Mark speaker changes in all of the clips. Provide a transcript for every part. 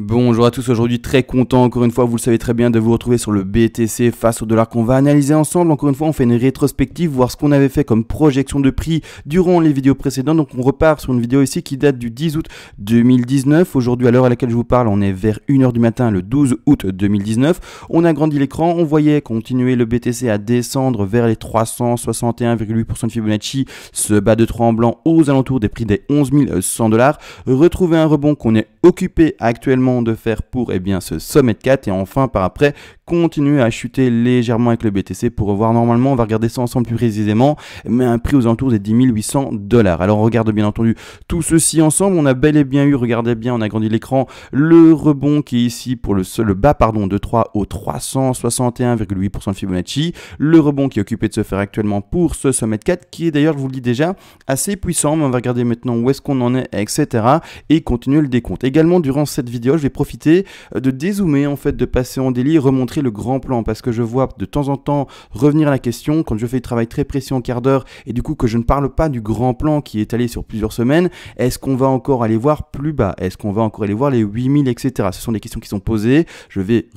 Speaker 1: Bonjour à tous, aujourd'hui très content encore une fois, vous le savez très bien, de vous retrouver sur le BTC face au dollar qu'on va analyser ensemble. Encore une fois, on fait une rétrospective, voir ce qu'on avait fait comme projection de prix durant les vidéos précédentes. Donc on repart sur une vidéo ici qui date du 10 août 2019. Aujourd'hui, à l'heure à laquelle je vous parle, on est vers 1h du matin le 12 août 2019. On a agrandi l'écran, on voyait continuer le BTC à descendre vers les 361,8% de Fibonacci, se bat de tremblant aux alentours des prix des 11 100 $, retrouver un rebond qu'on est occupé actuellement de faire pour ce sommet de 4 et enfin par après continuer à chuter légèrement avec le BTC pour revoir normalement, on va regarder ça ensemble plus précisément, mais un prix aux alentours des 10 800 $. Alors on regarde bien entendu tout ceci ensemble, on a bel et bien eu, regardez bien, on a agrandi l'écran, le rebond qui est ici pour le bas de 3 au 361,8% de Fibonacci, le rebond qui est occupé de se faire actuellement pour ce sommet de 4 qui est d'ailleurs, je vous le dis déjà, assez puissant, mais on va regarder maintenant où est-ce qu'on en est, etc. et continuer le décompte. Également durant cette vidéo, je vais profiter de dézoomer, en fait, de passer en délit, remontrer le grand plan parce que je vois de temps en temps revenir à la question quand je fais du travail très précis en quart d'heure et du coup que je ne parle pas du grand plan qui est étalé sur plusieurs semaines. Est-ce qu'on va encore aller voir plus bas? Est-ce qu'on va encore aller voir les 8000, etc. Ce sont des questions qui sont posées. Je vais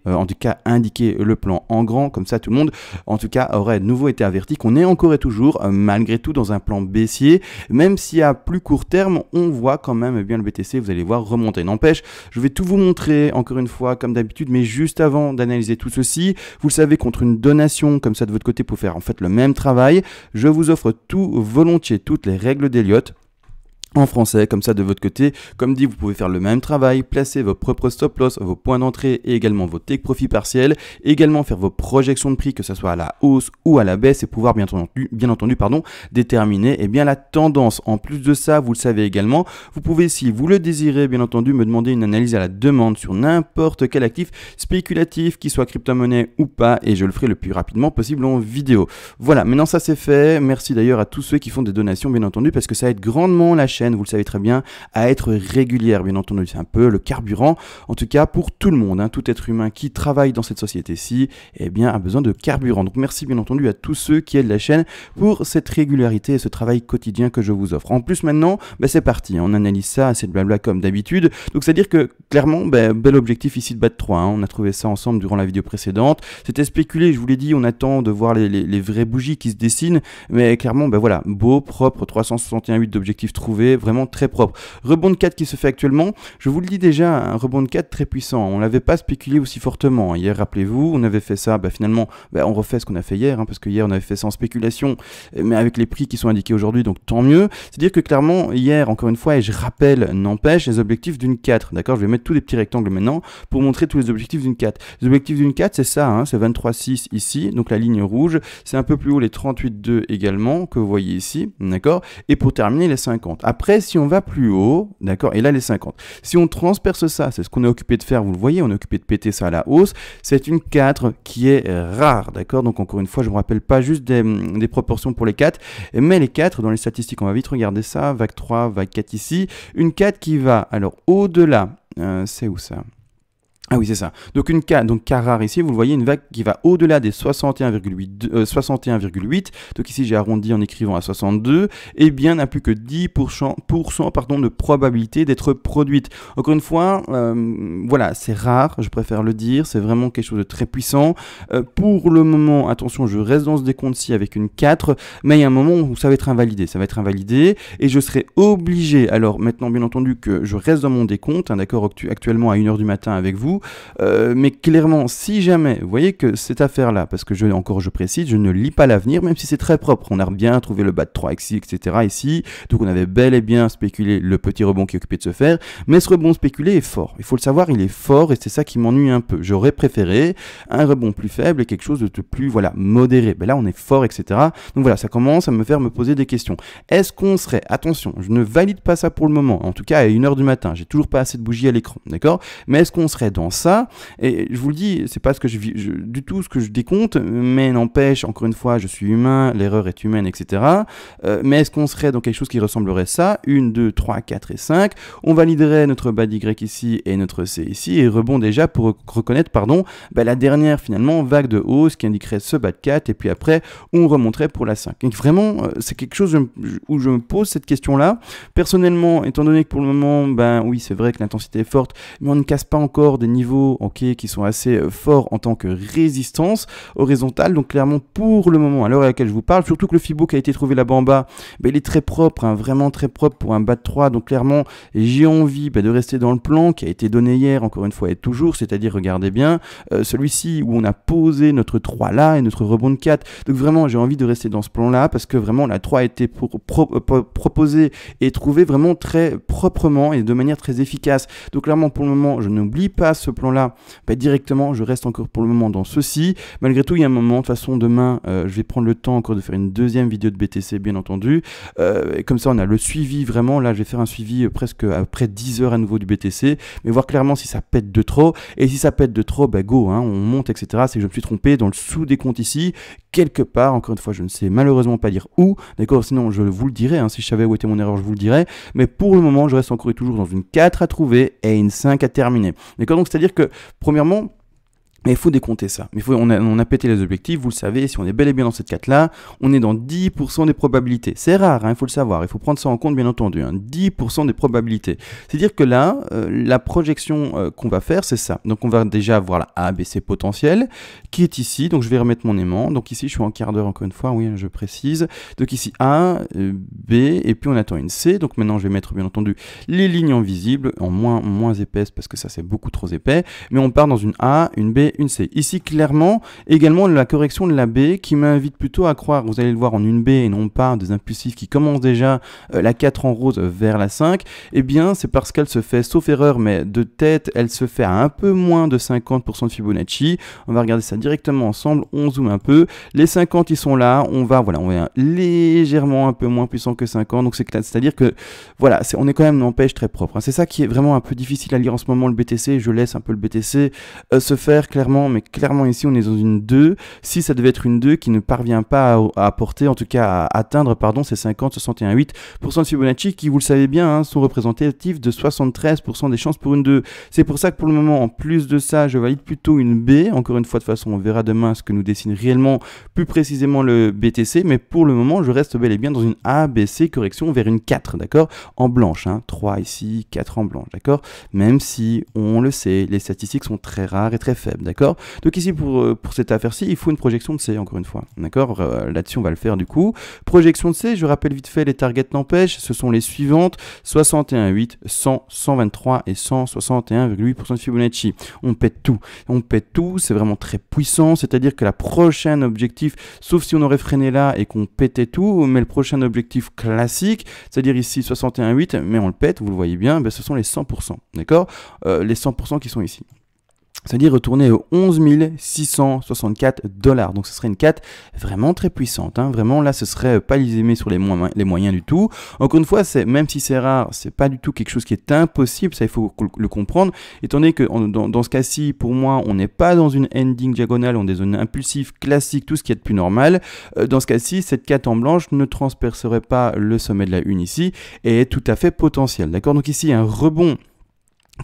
Speaker 1: en tout cas indiquer le plan en grand, comme ça tout le monde en tout cas aurait de nouveau été averti qu'on est encore et toujours malgré tout dans un plan baissier, même si à plus court terme on voit quand même le BTC, vous allez voir, remonter. N'empêche, je vais tout vous montrer encore une fois comme d'habitude, mais juste avant d'analyser tout ceci, vous le savez, contre une donation comme ça de votre côté pour faire en fait le même travail, je vous offre tout volontiers, toutes les règles d'Elliott en français, comme ça de votre côté. Comme dit, vous pouvez faire le même travail, placer vos propres stop loss, vos points d'entrée et également vos take profit partiels, également faire vos projections de prix, que ce soit à la hausse ou à la baisse, et pouvoir bien entendu déterminer la tendance. En plus de ça, vous le savez également, vous pouvez, si vous le désirez, bien entendu, me demander une analyse à la demande sur n'importe quel actif spéculatif, qu'il soit crypto-monnaie ou pas, et je le ferai le plus rapidement possible en vidéo. Voilà, maintenant ça c'est fait. Merci d'ailleurs à tous ceux qui font des donations, bien entendu, parce que ça aide grandement la chaîne, vous le savez très bien, à être régulière, bien entendu. C'est un peu le carburant, en tout cas pour tout le monde, tout être humain qui travaille dans cette société-ci, a besoin de carburant. Donc merci bien entendu à tous ceux qui aident la chaîne pour cette régularité et ce travail quotidien que je vous offre. En plus maintenant, c'est parti, on analyse ça, c'est de blabla comme d'habitude. Donc c'est-à-dire que clairement, bel objectif ici de battre 3, on a trouvé ça ensemble durant la vidéo précédente. C'était spéculé, je vous l'ai dit, on attend de voir les vraies bougies qui se dessinent, mais clairement, voilà, beau, propre, 361,8 d'objectifs trouvés, vraiment très propre. Rebond de 4 qui se fait actuellement, je vous le dis déjà, un rebond de 4 très puissant. On l'avait pas spéculé aussi fortement. Hier, rappelez-vous, on avait fait ça, finalement, on refait ce qu'on a fait hier, parce que hier, on avait fait ça en spéculation, mais avec les prix qui sont indiqués aujourd'hui, donc tant mieux. C'est-à-dire que clairement, hier, encore une fois, et je rappelle, n'empêche, les objectifs d'une 4, d'accord? Je vais mettre tous les petits rectangles maintenant pour montrer tous les objectifs d'une 4. Les objectifs d'une 4, c'est ça, c'est 23,6 ici, donc la ligne rouge, c'est un peu plus haut les 38,2 également, que vous voyez ici, d'accord? Et pour terminer, les 50. Après, si on va plus haut, d'accord, et là les 50, si on transperce ça, c'est ce qu'on est occupé de faire, vous le voyez, on est occupé de péter ça à la hausse, c'est une 4 qui est rare, d'accord? Donc encore une fois, je ne me rappelle pas juste des proportions pour les 4, mais les 4, dans les statistiques, on va vite regarder ça, vague 3, vague 4 ici, une 4 qui va, alors au-delà, c'est où ça? Ah oui, c'est ça. Donc une K, donc K rare ici, vous le voyez, une vague qui va au-delà des 61,8. Donc ici, j'ai arrondi en écrivant à 62. N'a plus que 10% de probabilité d'être produite. Encore une fois, voilà, c'est rare, je préfère le dire. C'est vraiment quelque chose de très puissant. Pour le moment, attention, je reste dans ce décompte-ci avec une 4. Mais il y a un moment où ça va être invalidé. Ça va être invalidé. Et je serai obligé, alors maintenant, bien entendu, que je reste dans mon décompte, d'accord, actuellement à 1h du matin avec vous. Mais clairement, si jamais, vous voyez que cette affaire-là, parce que je précise, je ne lis pas l'avenir, même si c'est très propre. On a bien trouvé le bas de 3 ici, etc. ici. Donc on avait bel et bien spéculé le petit rebond qui est occupé de se faire. Mais ce rebond spéculé est fort. Il faut le savoir, il est fort et c'est ça qui m'ennuie un peu. J'aurais préféré un rebond plus faible et quelque chose de plus, modéré. Là, on est fort, etc. Donc voilà, ça commence à me faire me poser des questions. Est-ce qu'on serait, attention, je ne valide pas ça pour le moment, en tout cas à 1h du matin. J'ai toujours pas assez de bougies à l'écran, d'accord? Mais est-ce qu'on serait dans vraiment ça. Et je vous le dis, c'est pas du tout ce que je décompte, mais n'empêche, encore une fois, je suis humain, l'erreur est humaine, etc. Mais est-ce qu'on serait dans quelque chose qui ressemblerait à ça? 1, 2, 3, 4 et 5. On validerait notre bas Y ici et notre C ici, et rebond déjà pour reconnaître, la dernière finalement vague de hausse qui indiquerait ce bas de 4, et puis après, on remonterait pour la 5. Donc vraiment, c'est quelque chose où je me pose cette question-là. Personnellement, étant donné que pour le moment, oui, c'est vrai que l'intensité est forte, mais on ne casse pas encore des niveaux qui sont assez forts en tant que résistance horizontale. Donc clairement, pour le moment, à l'heure à laquelle je vous parle, surtout que le Fibo qui a été trouvé là-bas en bas, il est très propre, vraiment très propre pour un bas de 3. Donc clairement, j'ai envie de rester dans le plan qui a été donné hier, encore une fois et toujours, c'est-à-dire, regardez bien, celui-ci où on a posé notre 3 là et notre rebond de 4. Donc vraiment, j'ai envie de rester dans ce plan-là parce que vraiment, la 3 a été proposée et trouvée vraiment très proprement et de manière très efficace. Donc clairement, pour le moment, je n'oublie pas ce plan-là directement, je reste encore pour le moment dans ceci. Malgré tout, il y a un moment, de toute façon, demain, je vais prendre le temps encore de faire une deuxième vidéo de BTC, bien entendu. Et comme ça, on a le suivi vraiment. Là, je vais faire un suivi presque après 10 heures à nouveau du BTC, mais voir clairement si ça pète de trop. Et si ça pète de trop, go, on monte, etc. C'est que je me suis trompé dans le sous-décompte ici, quelque part. Encore une fois, je ne sais malheureusement pas dire où, d'accord, sinon je vous le dirais, si je savais où était mon erreur, je vous le dirais. Mais pour le moment, je reste encore et toujours dans une 4 à trouver et une 5 à terminer. D'accord, donc c'est-à-dire que, premièrement, mais il faut décompter ça. Mais on a pété les objectifs, vous le savez, si on est bel et bien dans cette 4-là, on est dans 10% des probabilités. C'est rare, il faut le savoir, il faut prendre ça en compte, bien entendu. 10% des probabilités. C'est-à-dire que là, la projection qu'on va faire, c'est ça. Donc on va déjà voir la A, B, C potentielle, qui est ici. Donc je vais remettre mon aimant. Donc ici, je suis en quart d'heure, encore une fois, oui, je précise. Donc ici, A, B, et puis on attend une C. Donc maintenant, je vais mettre, bien entendu, les lignes en visible, en moins épaisses, parce que ça, c'est beaucoup trop épais. Mais on part dans une A, une B, une C. Ici, clairement, également la correction de la B qui m'invite plutôt à croire, vous allez le voir, en une B et non pas des impulsifs qui commencent déjà la 4 en rose vers la 5, eh bien, c'est parce qu'elle se fait, sauf erreur, mais de tête, elle se fait à un peu moins de 50% de Fibonacci. On va regarder ça directement ensemble, on zoome un peu. Les 50, ils sont là, on va légèrement un peu moins puissant que 50, donc c'est-à-dire que, voilà, on est quand même, n'empêche, très propre. C'est ça qui est vraiment un peu difficile à lire en ce moment, le BTC. Je laisse un peu le BTC se faire, clairement, mais clairement ici on est dans une 2, si ça devait être une 2 qui ne parvient pas à apporter, en tout cas à atteindre, ces 50, 61,8% de Fibonacci qui, vous le savez bien, sont représentatifs de 73% des chances pour une 2. C'est pour ça que pour le moment, en plus de ça, je valide plutôt une B. Encore une fois, de toute façon, on verra demain ce que nous dessine réellement plus précisément le BTC, mais pour le moment, je reste bel et bien dans une A, B, C, correction vers une 4, d'accord, en blanche, 3 ici, 4 en blanche, d'accord, même si, on le sait, les statistiques sont très rares et très faibles, d'accord. Donc ici, pour cette affaire-ci, il faut une projection de C, encore une fois, d'accord. Là-dessus, on va le faire du coup. Projection de C, je rappelle vite fait, les targets n'empêchent, ce sont les suivantes, 61,8, 100, 123 et 161,8% de Fibonacci. On pète tout, c'est vraiment très puissant, c'est-à-dire que la prochaine objectif, sauf si on aurait freiné là et qu'on pétait tout, mais le prochain objectif classique, c'est-à-dire ici 61,8, mais on le pète, vous le voyez bien, ce sont les 100%, d'accord, les 100% qui sont ici. C'est-à-dire retourner aux 11 664 $. Donc ce serait une 4 vraiment très puissante. Vraiment là, ce serait pas lisémé sur les moyens du tout. Encore une fois, même si c'est rare, c'est pas du tout quelque chose qui est impossible. Ça, il faut le comprendre. Étant donné que dans ce cas-ci, pour moi, on n'est pas dans une ending diagonale, on est dans une impulsive classique, tout ce qui est de plus normal. Dans ce cas-ci, cette 4 en blanche ne transpercerait pas le sommet de la 1 ici et est tout à fait potentiel. D'accord? Donc ici, un rebond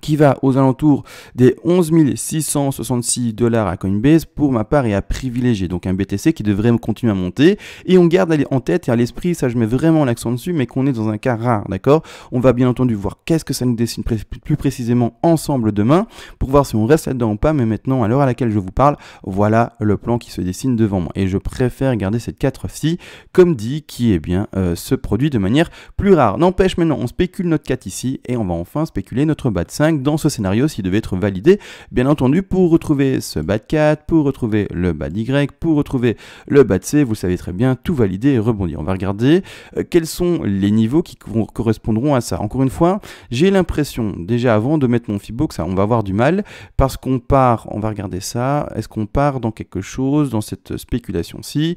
Speaker 1: qui va aux alentours des 11 666 $ à Coinbase, pour ma part, est à privilégier. Donc un BTC qui devrait continuer à monter. Et on garde en tête et à l'esprit, ça je mets vraiment l'accent dessus, mais qu'on est dans un cas rare, d'accord? On va bien entendu voir qu'est-ce que ça nous dessine plus précisément ensemble demain, pour voir si on reste là-dedans ou pas. Mais maintenant, à l'heure à laquelle je vous parle, voilà le plan qui se dessine devant moi. Et je préfère garder cette 4-ci, comme dit, qui est bien se produit de manière plus rare. N'empêche, maintenant, on spécule notre 4 ici, et on va enfin spéculer notre bas de 5 dans ce scénario s'il devait être validé, bien entendu, pour retrouver ce bas de 4, pour retrouver le bas d'Y, pour retrouver le bas de C, vous savez très bien, tout valider et rebondir. On va regarder quels sont les niveaux qui correspondront à ça. Encore une fois, j'ai l'impression, déjà avant de mettre mon Fibo, que ça, on va avoir du mal, parce qu'on part, on va regarder ça, est-ce qu'on part dans quelque chose, dans cette spéculation-ci,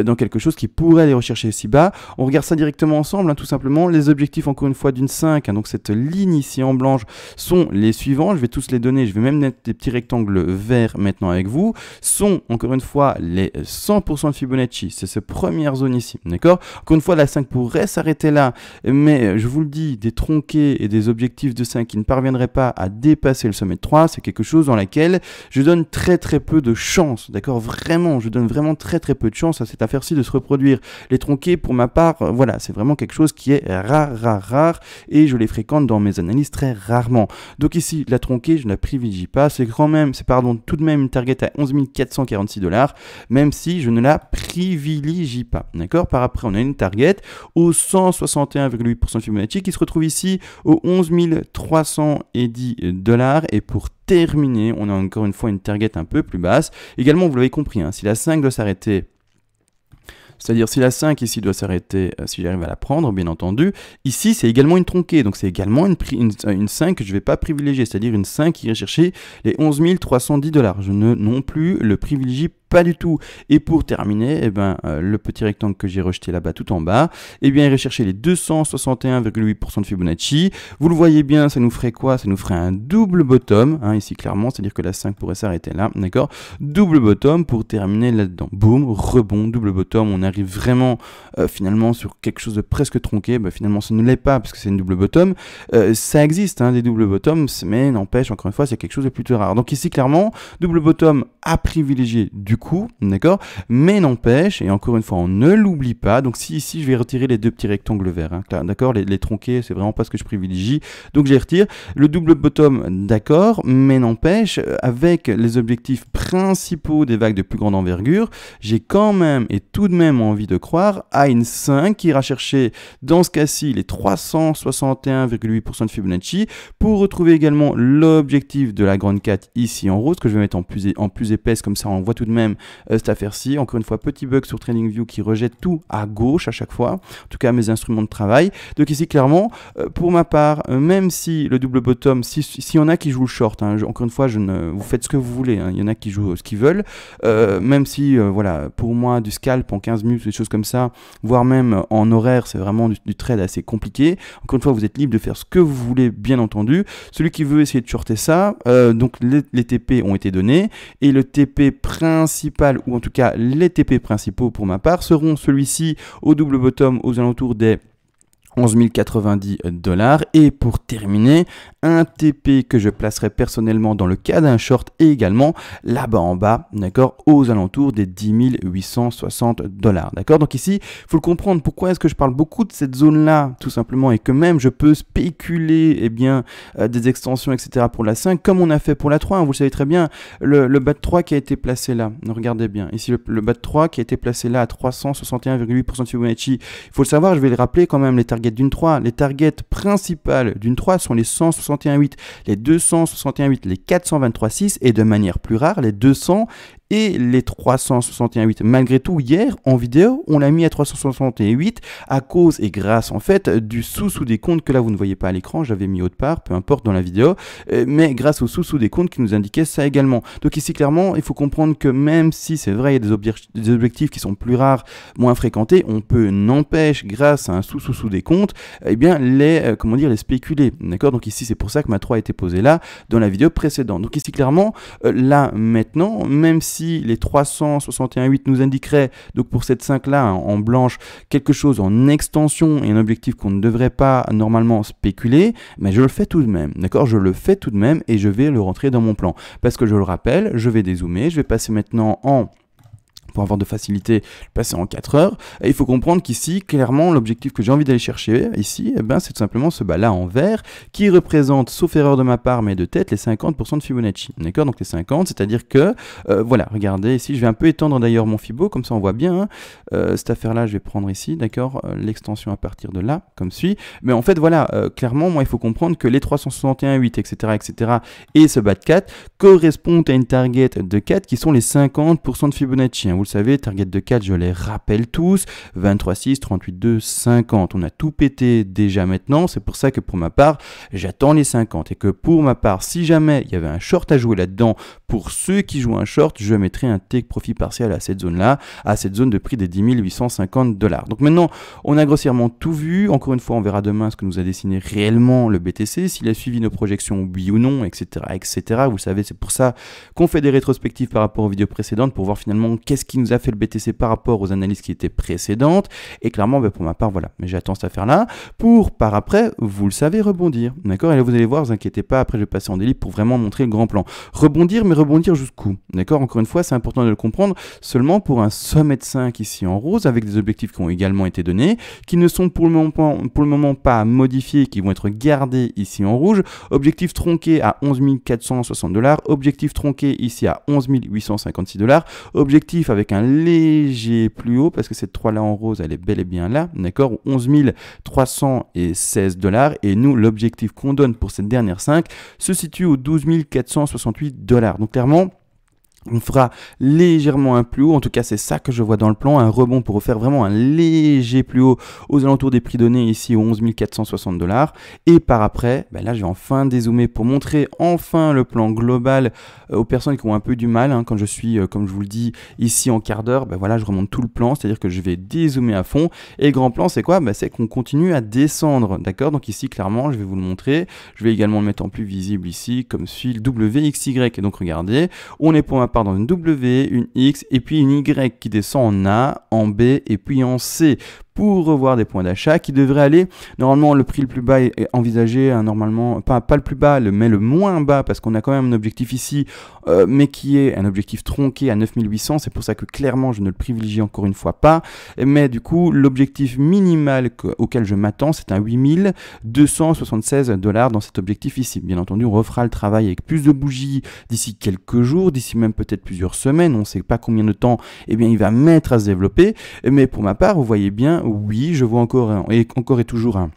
Speaker 1: dans quelque chose qui pourrait aller rechercher si bas. On regarde ça directement ensemble, tout simplement, les objectifs, encore une fois, d'une 5, donc cette ligne ici en blanche, sont les suivants. Je vais tous les donner. Je vais même mettre des petits rectangles verts maintenant avec vous. Sont, encore une fois, les 100% de Fibonacci. C'est cette première zone ici. D'accord? Encore une fois, la 5 pourrait s'arrêter là. Mais je vous le dis, des tronqués et des objectifs de 5 qui ne parviendraient pas à dépasser le sommet de 3, c'est quelque chose dans laquelle je donne très peu de chance. D'accord? Vraiment, je donne vraiment très peu de chance à cette affaire-ci de se reproduire. Les tronqués, pour ma part, voilà, c'est vraiment quelque chose qui est rare, et je les fréquente dans mes analyses très rarement. Donc ici, la tronquée, je ne la privilégie pas. C'est tout de même une target à 11 446 $, même si je ne la privilégie pas. D'accord? Par après, on a une target au 161,8% de Fibonacci qui se retrouve ici au 11 310 $. Et pour terminer, on a encore une fois une target un peu plus basse. Également, vous l'avez compris, hein, si la 5 doit s'arrêter, c'est-à-dire si la 5 ici doit s'arrêter, si j'arrive à la prendre, bien entendu, ici c'est également une tronquée, donc c'est également une 5 que je ne vais pas privilégier, c'est-à-dire une 5 qui irait chercher les 11 310 $. Je ne non plus le privilégie pas du tout. Et pour terminer, le petit rectangle que j'ai rejeté là-bas tout en bas, il irait chercher les 261,8% de Fibonacci. Vous le voyez bien, ça nous ferait quoi? Ça nous ferait un double bottom, hein, ici clairement, c'est-à-dire que la 5 pourrait s'arrêter là, d'accord? Double bottom pour terminer là-dedans. Boum, rebond, double bottom, on arrive vraiment finalement sur quelque chose de presque tronqué. Finalement, ça ne l'est pas parce que c'est une double bottom. Ça existe, hein, des double bottoms, mais n'empêche, encore une fois, c'est quelque chose de plutôt rare. Donc ici, clairement, double bottom à privilégier du coup, d'accord, mais n'empêche, et encore une fois, on ne l'oublie pas, donc si ici, je vais retirer les deux petits rectangles verts, hein, d'accord, les tronqués, c'est vraiment pas ce que je privilégie, donc je les retire. Le double bottom, d'accord, mais n'empêche, avec les objectifs principaux des vagues de plus grande envergure, j'ai quand même, et tout de même envie de croire, à une 5 qui ira chercher, dans ce cas-ci, les 361,8% de Fibonacci, pour retrouver également l'objectif de la grande 4 ici en rose, que je vais mettre en plus épaisse, comme ça on voit tout de même cette affaire-ci. Encore une fois, petit bug sur TradingView qui rejette tout à gauche à chaque fois, en tout cas mes instruments de travail. Donc ici clairement, pour ma part, même si le double bottom, s'il y en a qui jouent le short, hein, encore une fois, vous faites ce que vous voulez, hein, il y en a qui jouent ce qu'ils veulent, même si voilà, pour moi du scalp en 15 minutes, des choses comme ça, voire même en horaire, c'est vraiment du trade assez compliqué. Encore une fois, vous êtes libre de faire ce que vous voulez, bien entendu. Celui qui veut essayer de shorter ça, donc les TP ont été donnés, et le TP principal, ou en tout cas les TP principaux pour ma part, seront celui-ci au double bottom aux alentours des 11 090 $. Et pour terminer, un TP que je placerai personnellement dans le cas d'un short et également là-bas en bas, d'accord, aux alentours des 10 860 $. D'accord, donc ici, il faut le comprendre. Pourquoi est-ce que je parle beaucoup de cette zone-là, tout simplement, et que même je peux spéculer des extensions, etc. pour la 5, comme on a fait pour la 3. Hein, vous le savez très bien, le bas de 3 qui a été placé là, regardez bien, ici le bas de 3 qui a été placé là à 361,8% de Fibonacci. Il faut le savoir, je vais le rappeler quand même, les targets d'une 3, les targets principales d'une 3 sont les 161,8, les 261,8, les 423,6 et de manière plus rare, les 200 et les 361,8. Malgré tout, hier, en vidéo, on l'a mis à 361,8 à cause et grâce, en fait, du sous-sous des comptes que là, vous ne voyez pas à l'écran, j'avais mis autre part, peu importe dans la vidéo, mais grâce au sous-sous des comptes qui nous indiquait ça également. Donc ici, clairement, il faut comprendre que même si c'est vrai, il y a des objectifs qui sont plus rares, moins fréquentés, on peut, n'empêche, grâce à un sous-sous des comptes, les spéculer. D'accord? Donc ici, c'est pour ça que ma 3 a été posée là, dans la vidéo précédente. Donc ici, clairement, là, maintenant, même si les 361,8 nous indiqueraient, donc pour cette 5-là, hein, en blanche, quelque chose en extension et un objectif qu'on ne devrait pas normalement spéculer, mais je le fais tout de même, d'accord? Je le fais tout de même et je vais le rentrer dans mon plan. Parce que je le rappelle, je vais dézoomer, je vais passer maintenant pour avoir de facilité, passer en 4 heures. Et il faut comprendre qu'ici, clairement, l'objectif que j'ai envie d'aller chercher ici, c'est tout simplement ce bas-là en vert qui représente, sauf erreur de ma part, mais de tête, les 50% de Fibonacci. D'accord? Donc les 50, c'est-à-dire que, voilà, regardez ici, je vais un peu étendre d'ailleurs mon Fibo, comme ça on voit bien. Hein, cette affaire-là, je vais prendre ici, d'accord, l'extension à partir de là, comme suit. Mais en fait, voilà, clairement, moi, il faut comprendre que les 361,8, etc., et ce bas de 4 correspondent à une target de 4 qui sont les 50% de Fibonacci. Hein. Vous savez, target de 4, je les rappelle tous, 23,6, 38,2, 50. On a tout pété déjà maintenant, c'est pour ça que pour ma part, j'attends les 50. Et que pour ma part, si jamais il y avait un short à jouer là-dedans, pour ceux qui jouent un short, je mettrai un take profit partiel à cette zone-là, à cette zone de prix des 10 850 $. Donc maintenant, on a grossièrement tout vu. Encore une fois, on verra demain ce que nous a dessiné réellement le BTC, s'il a suivi nos projections, oui ou non, etc., etc. Vous savez, c'est pour ça qu'on fait des rétrospectives par rapport aux vidéos précédentes pour voir finalement qu'est-ce qui nous a fait le BTC par rapport aux analyses qui étaient précédentes. Et clairement, pour ma part, voilà. Mais j'attends cette affaire-là pour, par après, vous le savez, rebondir. D'accord? Et là, vous allez voir, vous inquiétez pas, après, je vais passer en délit pour vraiment montrer le grand plan. Rebondir, mais rebondir jusqu'où? D'accord? Encore une fois, c'est important de le comprendre seulement pour un sommet de 5 ici en rose, avec des objectifs qui ont également été donnés, qui ne sont pour le moment pas modifiés, qui vont être gardés ici en rouge. Objectif tronqué à 11 460 $, objectif tronqué ici à 11 856 $, objectif avec un léger plus haut, parce que cette 3 là en rose, elle est bel et bien là, d'accord, 11 316 $, et nous, l'objectif qu'on donne pour cette dernière 5 se situe aux 12 468 $. Donc clairement, on fera légèrement un plus haut, en tout cas c'est ça que je vois dans le plan, un rebond pour refaire vraiment un léger plus haut aux alentours des prix donnés ici aux 11 460 $. Et par après, là je vais enfin dézoomer pour montrer enfin le plan global aux personnes qui ont un peu du mal, quand je suis, comme je vous le dis, ici en quart d'heure, voilà, je remonte tout le plan, c'est-à-dire que je vais dézoomer à fond. Et le grand plan c'est quoi? C'est qu'on continue à descendre, d'accord? Donc ici clairement je vais vous le montrer, je vais également le mettre en plus visible ici, comme suit le WXY. Et donc regardez, on est pour ma part dans une W, une X et puis une Y qui descend en A, en B et puis en C, pour revoir des points d'achat qui devraient aller, normalement le prix le plus bas est envisagé, normalement, pas le plus bas, mais le moins bas, parce qu'on a quand même un objectif ici, mais qui est un objectif tronqué à 9800, c'est pour ça que clairement je ne le privilégie encore une fois pas, mais du coup l'objectif minimal auquel je m'attends, c'est un 8276 $ dans cet objectif ici. Bien entendu, on refera le travail avec plus de bougies d'ici quelques jours, d'ici même peut-être plusieurs semaines, on ne sait pas combien de temps il va mettre à se développer, mais pour ma part, vous voyez bien, oui, je vois encore et toujours un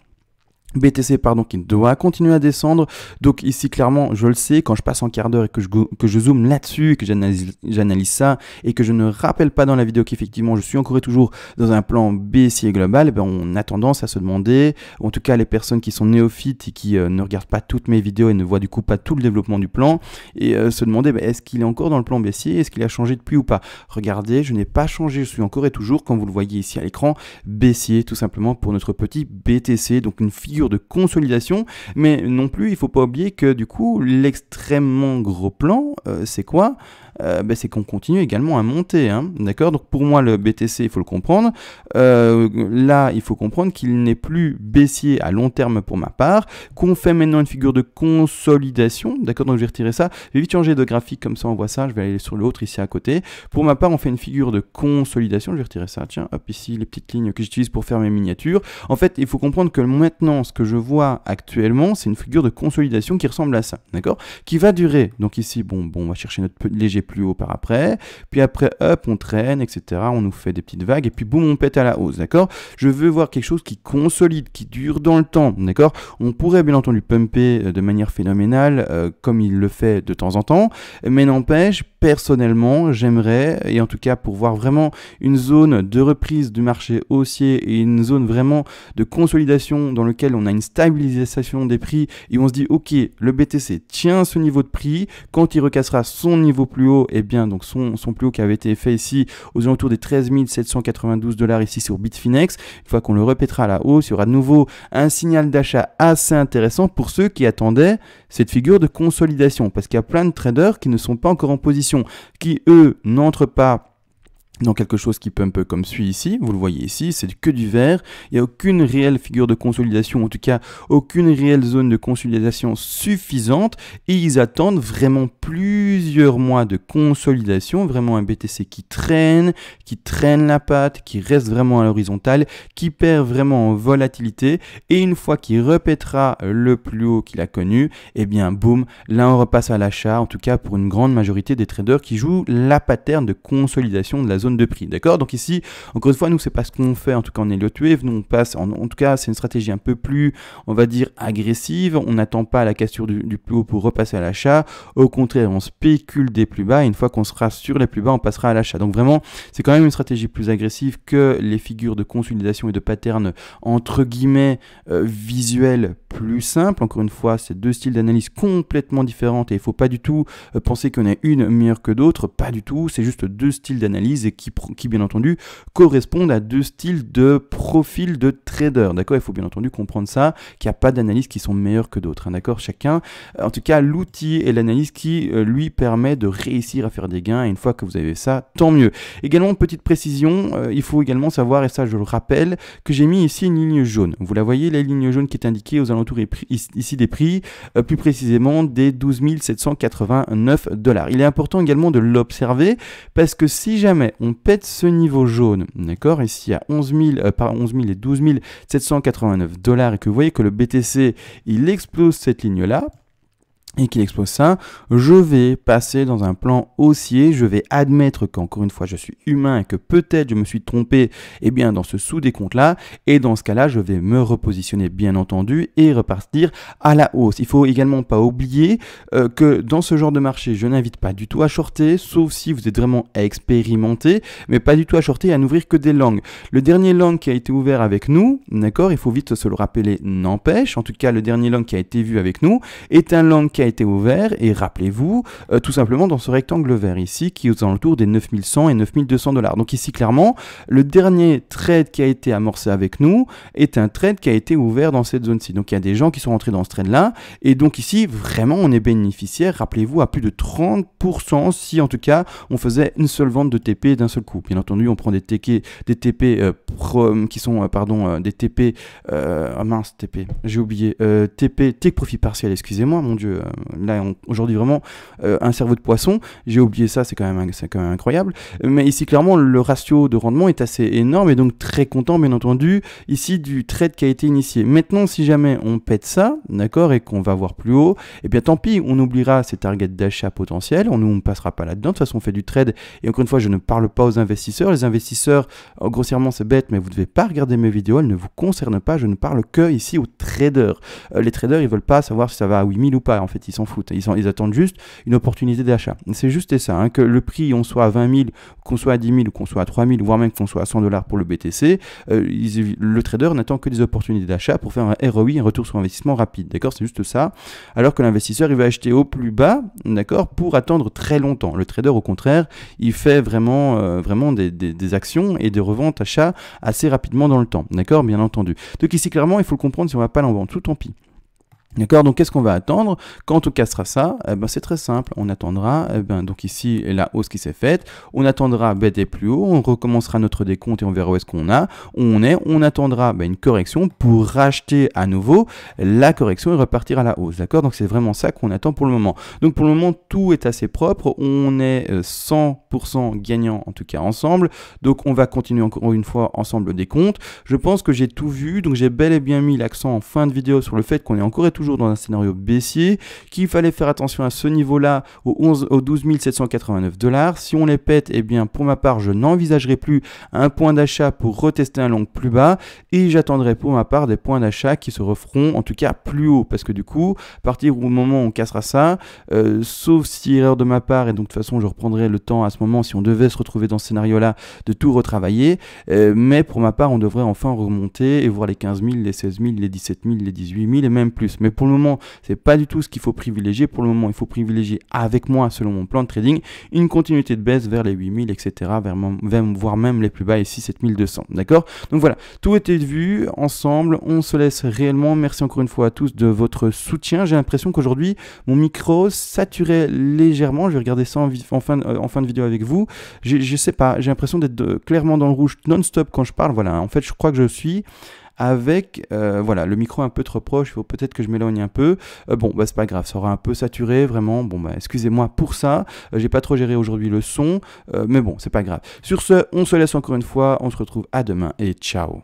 Speaker 1: BTC qui doit continuer à descendre. Donc ici clairement je le sais, quand je passe en quart d'heure et que je zoome là-dessus et que j'analyse ça et que je ne rappelle pas dans la vidéo qu'effectivement je suis encore et toujours dans un plan baissier global, on a tendance à se demander, en tout cas les personnes qui sont néophytes et qui ne regardent pas toutes mes vidéos et ne voient du coup pas tout le développement du plan, et se demander est-ce qu'il est encore dans le plan baissier, est-ce qu'il a changé depuis ou pas? Regardez, je n'ai pas changé, je suis encore et toujours, comme vous le voyez ici à l'écran, baissier tout simplement pour notre petit BTC, donc une figure de consolidation, mais non plus il faut pas oublier que du coup l'extrêmement gros plan c'est quoi? C'est qu'on continue également à monter, d'accord? Donc pour moi le BTC, il faut le comprendre, là il faut comprendre qu'il n'est plus baissier à long terme pour ma part, qu'on fait maintenant une figure de consolidation, d'accord? Donc je vais retirer ça, je vais vite changer de graphique, comme ça on voit ça, je vais aller sur l'autre ici à côté. Pour ma part on fait une figure de consolidation, je vais retirer ça, tiens, hop ici les petites lignes que j'utilise pour faire mes miniatures. En fait il faut comprendre que maintenant ce que je vois actuellement c'est une figure de consolidation qui ressemble à ça, d'accord? Qui va durer, donc ici on va chercher notre léger plus haut par après, puis après hop on traîne, etc. On nous fait des petites vagues et puis boum on pète à la hausse, d'accord? Je veux voir quelque chose qui consolide, qui dure dans le temps, d'accord? On pourrait bien entendu pumper de manière phénoménale comme il le fait de temps en temps, mais n'empêche, personnellement j'aimerais, et en tout cas pour voir vraiment une zone de reprise du marché haussier et une zone vraiment de consolidation dans lequel on a une stabilisation des prix et on se dit ok, le BTC tient ce niveau de prix, quand il recassera son niveau plus haut, donc son plus haut qui avait été fait ici aux alentours des 13 792 $ ici sur Bitfinex, une fois qu'on le répétera à la hausse, il y aura de nouveau un signal d'achat assez intéressant pour ceux qui attendaient cette figure de consolidation, parce qu'il y a plein de traders qui ne sont pas encore en position, qui eux n'entrent pas dans quelque chose qui pump comme suit ici, vous le voyez ici, c'est que du vert, il n'y a aucune réelle figure de consolidation, en tout cas aucune réelle zone de consolidation suffisante, et ils attendent vraiment plusieurs mois de consolidation, vraiment un BTC qui traîne la patte, qui reste vraiment à l'horizontale, qui perd vraiment en volatilité, et une fois qu'il répétera le plus haut qu'il a connu, boum, là on repasse à l'achat, en tout cas pour une grande majorité des traders qui jouent la pattern de consolidation de la zone zone de prix, d'accord? Donc ici, encore une fois, nous, c'est pas ce qu'on fait, en tout cas en Elliott Wave, nous on passe, en tout cas, c'est une stratégie un peu plus, on va dire, agressive, on n'attend pas la cassure du plus haut pour repasser à l'achat, au contraire, on spécule des plus bas, et une fois qu'on sera sur les plus bas, on passera à l'achat. Donc vraiment, c'est quand même une stratégie plus agressive que les figures de consolidation et de pattern, entre guillemets, visuels plus simples. Encore une fois, c'est deux styles d'analyse complètement différents, et il ne faut pas du tout penser qu'on est une meilleure que d'autres, pas du tout, c'est juste deux styles d'analyse et qui bien entendu correspondent à deux styles de profil de trader, d'accord? Il faut bien entendu comprendre ça, qu'il n'y a pas d'analyse qui sont meilleures que d'autres, hein, d'accord? Chacun, en tout cas l'outil et l'analyse qui lui permet de réussir à faire des gains, et une fois que vous avez ça, tant mieux. Également, petite précision, il faut également savoir, et ça je le rappelle, que j'ai mis ici une ligne jaune. Vous la voyez, la ligne jaune qui est indiquée aux alentours ici des prix, plus précisément des 12 789 $. Il est important également de l'observer parce que si jamais on pète ce niveau jaune, d'accord, ici à 11 000 et 12 789 $ et que vous voyez que le BTC il explose cette ligne là, et qu'il explose ça, je vais passer dans un plan haussier, je vais admettre qu'encore une fois je suis humain et que peut-être je me suis trompé bien dans ce sous-décompte là, et dans ce cas-là je vais me repositionner bien entendu et repartir à la hausse. Il faut également pas oublier que dans ce genre de marché, je n'invite pas du tout à shorter, sauf si vous êtes vraiment expérimenté, mais pas du tout à shorter et à n'ouvrir que des longs. Le dernier long qui a été ouvert avec nous, d'accord, il faut vite se le rappeler, n'empêche, en tout cas le dernier long qui a été vu avec nous est un long qui a été ouvert, et rappelez-vous, tout simplement dans ce rectangle vert ici, qui est aux alentours des 9100 et 9200 $. Donc ici, clairement, le dernier trade qui a été amorcé avec nous est un trade qui a été ouvert dans cette zone-ci. Donc il y a des gens qui sont rentrés dans ce trade-là, et donc ici, vraiment, on est bénéficiaire, rappelez-vous, à plus de 30% si, en tout cas, on faisait une seule vente de TP d'un seul coup. Bien entendu, on prend des TP qui sont, des TP, TP, j'ai oublié, TP, take profit partiel, excusez-moi, mon Dieu, là aujourd'hui vraiment un cerveau de poisson, j'ai oublié ça, c'est quand même incroyable, mais ici clairement le ratio de rendement est assez énorme, et donc très content bien entendu ici du trade qui a été initié. Maintenant, si jamais on pète ça, d'accord, et qu'on va voir plus haut, et bien tant pis, on oubliera ces targets d'achat potentiels, on ne passera pas là-dedans. De toute façon, on fait du trade, et encore une fois, je ne parle pas aux investisseurs. Les investisseurs, grossièrement c'est bête, mais vous ne devez pas regarder mes vidéos, elles ne vous concernent pas, je ne parle que ici aux traders. Les traders, ils veulent pas savoir si ça va à 8000 ou pas, en fait ils s'en foutent, ils attendent juste une opportunité d'achat. C'est juste ça, hein, que le prix, on soit à 20 000, qu'on soit à 10 000, ou qu'on soit à 3 000, voire même qu'on soit à 100 $ pour le BTC, le trader n'attend que des opportunités d'achat pour faire un ROI, un retour sur investissement rapide, d'accord, c'est juste ça, alors que l'investisseur, il va acheter au plus bas, d'accord, pour attendre très longtemps. Le trader, au contraire, il fait vraiment des actions et des reventes, achats assez rapidement dans le temps, d'accord, bien entendu. Donc ici, clairement, il faut le comprendre, si on ne va pas l'en vendre tout, tant pis. D'accord, donc qu'est-ce qu'on va attendre quand on cassera ça? C'est très simple, on attendra, donc ici la hausse qui s'est faite, on attendra des plus hauts, on recommencera notre décompte et on verra où est-ce qu'on on attendra une correction pour racheter à nouveau la correction et repartir à la hausse, d'accord? Donc c'est vraiment ça qu'on attend pour le moment. Donc pour le moment, tout est assez propre, on est 100% gagnant en tout cas ensemble, donc on va continuer encore une fois ensemble le décompte. Je pense que j'ai tout vu, donc j'ai bel et bien mis l'accent en fin de vidéo sur le fait qu'on est encore toujours dans un scénario baissier, qu'il fallait faire attention à ce niveau-là, aux 12 789 $. Si on les pète, pour ma part, je n'envisagerai plus un point d'achat pour retester un long plus bas, et j'attendrai pour ma part des points d'achat qui se referont en tout cas plus haut, parce que du coup, à partir du moment où on cassera ça, sauf si erreur de ma part, et donc de toute façon je reprendrai le temps à ce moment, si on devait se retrouver dans ce scénario-là, de tout retravailler, mais pour ma part, on devrait enfin remonter et voir les 15 000, les 16 000, les 17 000, les 18 000 et même plus. Mais pour le moment, c'est pas du tout ce qu'il faut privilégier. Pour le moment, il faut privilégier avec moi, selon mon plan de trading, une continuité de baisse vers les 8000, etc., voire même les plus bas ici, 7200. D'accord? Donc voilà, tout était vu ensemble. On se laisse réellement. Merci encore une fois à tous de votre soutien. J'ai l'impression qu'aujourd'hui, mon micro saturait légèrement. Je vais regarder ça en fin de vidéo avec vous. Je sais pas, j'ai l'impression d'être clairement dans le rouge non-stop quand je parle. Voilà, en fait, je crois que je suis avec le micro un peu trop proche, il faut peut-être que je m'éloigne un peu. C'est pas grave, ça aura un peu saturé, vraiment. Excusez-moi pour ça. J'ai pas trop géré aujourd'hui le son, mais bon, c'est pas grave. Sur ce, on se laisse encore une fois, on se retrouve à demain et ciao.